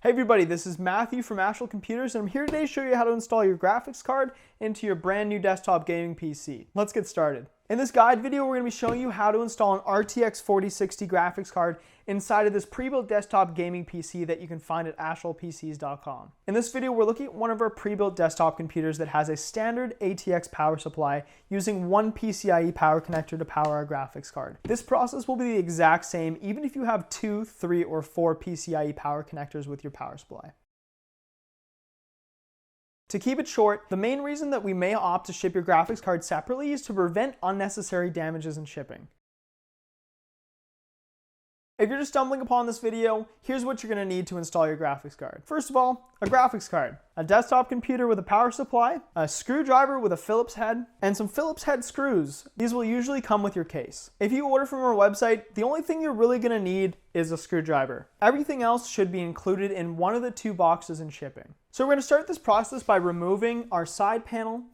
Hey everybody, this is Matthew from Astral Computers, and I'm here today to show you how to install your graphics card into your brand new desktop gaming PC. Let's get started. In this guide video, we're going to be showing you how to install an RTX 4060 graphics card inside of this pre-built desktop gaming PC that you can find at astralpcs.com. In this video, we're looking at one of our pre-built desktop computers that has a standard ATX power supply using one PCIe power connector to power our graphics card. This process will be the exact same even if you have 2, 3, or 4 PCIe power connectors with your power supply. To keep it short, the main reason that we may opt to ship your graphics card separately is to prevent unnecessary damages in shipping. If you're just stumbling upon this video, here's what you're going to need to install your graphics card. First of all, a graphics card, a desktop computer with a power supply, a screwdriver with a Phillips head, and some Phillips head screws. These will usually come with your case. If you order from our website, the only thing you're really going to need is a screwdriver. Everything else should be included in one of the 2 boxes in shipping. So we're going to start this process by removing our side panel.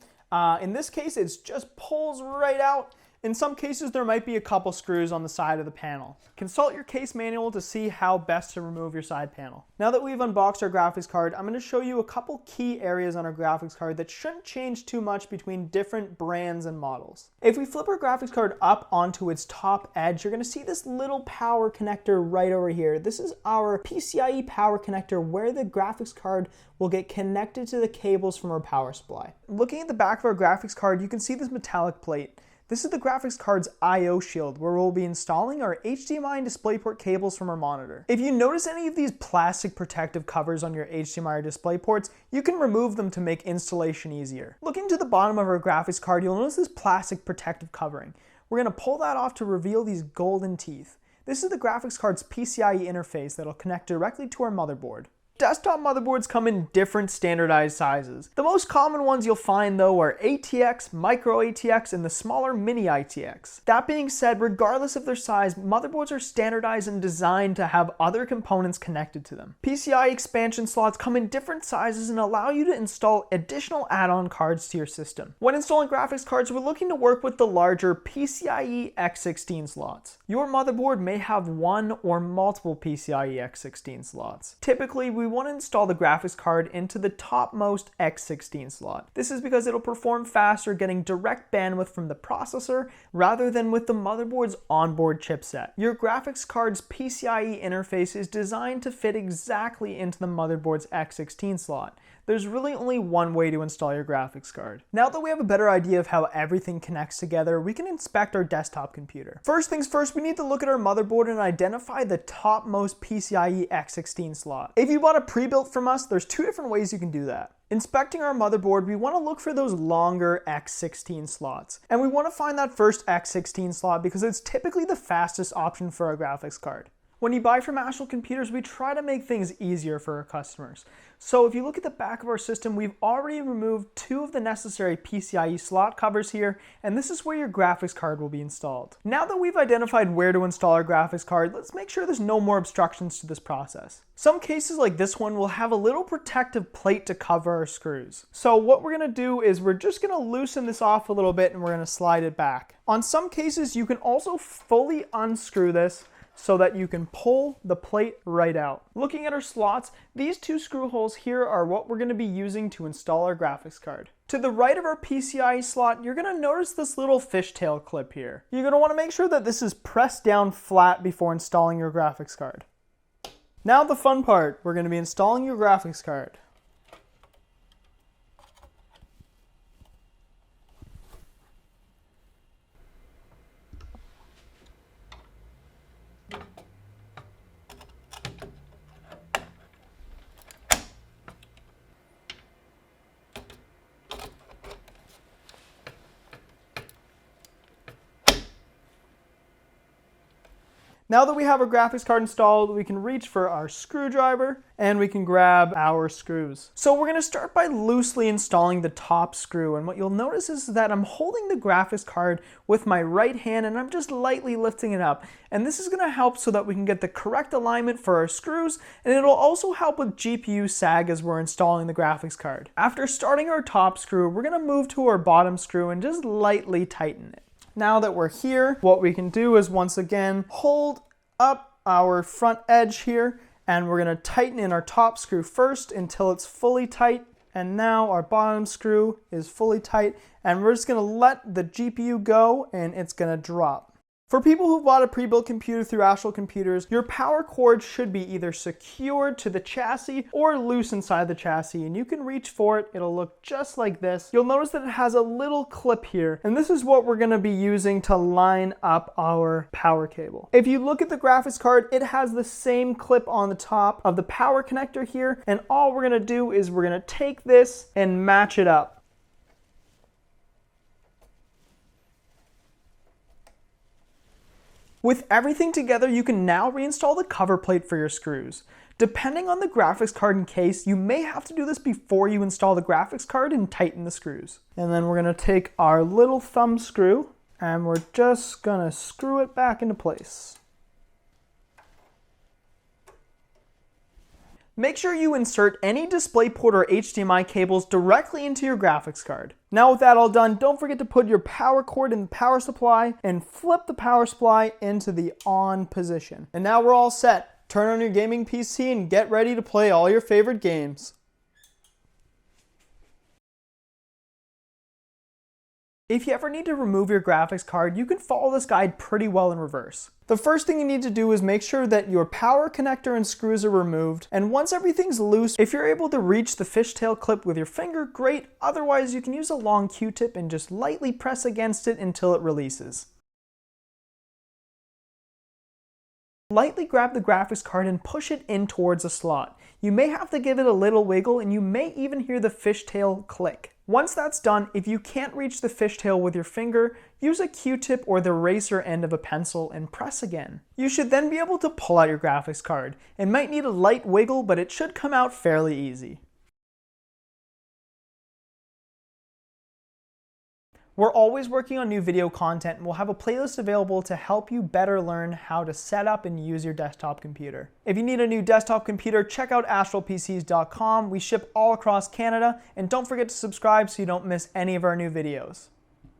In this case, it just pulls right out. In some cases, there might be a couple screws on the side of the panel. Consult your case manual to see how best to remove your side panel. Now that we've unboxed our graphics card, I'm going to show you a couple key areas on our graphics card that shouldn't change too much between different brands and models. If we flip our graphics card up onto its top edge, you're going to see this little power connector right over here. This is our PCIe power connector where the graphics card will get connected to the cables from our power supply. Looking at the back of our graphics card, you can see this metallic plate. This is the graphics card's I/O shield, where we'll be installing our HDMI and DisplayPort cables from our monitor. If you notice any of these plastic protective covers on your HDMI or DisplayPorts, you can remove them to make installation easier. Looking to the bottom of our graphics card, you'll notice this plastic protective covering. We're going to pull that off to reveal these golden teeth. This is the graphics card's PCIe interface that'll connect directly to our motherboard. Desktop motherboards come in different standardized sizes. The most common ones you'll find though are ATX, Micro ATX, and the smaller Mini ITX. That being said, regardless of their size, motherboards are standardized and designed to have other components connected to them. PCIe expansion slots come in different sizes and allow you to install additional add-on cards to your system. When installing graphics cards, we're looking to work with the larger PCIe X16 slots. Your motherboard may have one or multiple PCIe X16 slots. Typically, we want to install the graphics card into the topmost X16 slot. This is because it'll perform faster getting direct bandwidth from the processor rather than with the motherboard's onboard chipset. Your graphics card's PCIe interface is designed to fit exactly into the motherboard's X16 slot. There's really only one way to install your graphics card. Now that we have a better idea of how everything connects together, we can inspect our desktop computer. First things first, we need to look at our motherboard and identify the topmost PCIe X16 slot. If you bought a pre-built from us, there's 2 different ways you can do that. Inspecting our motherboard, we want to look for those longer X16 slots. And we want to find that first X16 slot because it's typically the fastest option for our graphics card. When you buy from Astral Computers, we try to make things easier for our customers. So if you look at the back of our system, we've already removed 2 of the necessary PCIe slot covers here, and this is where your graphics card will be installed. Now that we've identified where to install our graphics card, let's make sure there's no more obstructions to this process. Some cases like this one will have a little protective plate to cover our screws. So what we're going to do is we're just going to loosen this off a little bit and we're going to slide it back. On some cases, you can also fully unscrew this so that you can pull the plate right out. Looking at our slots, these 2 screw holes here are what we're going to be using to install our graphics card. To the right of our PCIe slot, you're going to notice this little fishtail clip here. You're going to want to make sure that this is pressed down flat before installing your graphics card. Now the fun part, we're going to be installing your graphics card. Now that we have our graphics card installed, we can reach for our screwdriver and we can grab our screws. So we're going to start by loosely installing the top screw, and what you'll notice is that I'm holding the graphics card with my right hand and I'm just lightly lifting it up. And this is going to help so that we can get the correct alignment for our screws, and it'll also help with GPU sag as we're installing the graphics card. After starting our top screw, we're going to move to our bottom screw and just lightly tighten it. Now that we're here, what we can do is once again hold up our front edge here And we're going to tighten in our top screw first until it's fully tight. And now our bottom screw is fully tight. And we're just going to let the GPU go and it's going to drop. For people who bought a pre-built computer through Astral Computers, your power cord should be either secured to the chassis or loose inside the chassis, and you can reach for it. It'll look just like this. You'll notice that it has a little clip here, and this is what we're going to be using to line up our power cable. If you look at the graphics card, it has the same clip on the top of the power connector here, and all we're going to do is we're going to take this and match it up. With everything together, you can now reinstall the cover plate for your screws. Depending on the graphics card and case, you may have to do this before you install the graphics card and tighten the screws. And then we're going to take our little thumb screw and we're just going to screw it back into place. Make sure you insert any DisplayPort or HDMI cables directly into your graphics card. Now with that all done, don't forget to put your power cord in the power supply and flip the power supply into the on position. And now we're all set. Turn on your gaming PC and get ready to play all your favorite games. If you ever need to remove your graphics card, you can follow this guide pretty well in reverse. The first thing you need to do is make sure that your power connector and screws are removed, and once everything's loose, if you're able to reach the fishtail clip with your finger, great. Otherwise, you can use a long Q-tip and just lightly press against it until it releases. Lightly grab the graphics card and push it in towards a slot. You may have to give it a little wiggle, and you may even hear the fishtail click. Once that's done, if you can't reach the fishtail with your finger, use a Q-tip or the eraser end of a pencil and press again. You should then be able to pull out your graphics card. It might need a light wiggle, but it should come out fairly easy. We're always working on new video content, and we'll have a playlist available to help you better learn how to set up and use your desktop computer. If you need a new desktop computer, check out astralpcs.com. We ship all across Canada, and don't forget to subscribe so you don't miss any of our new videos.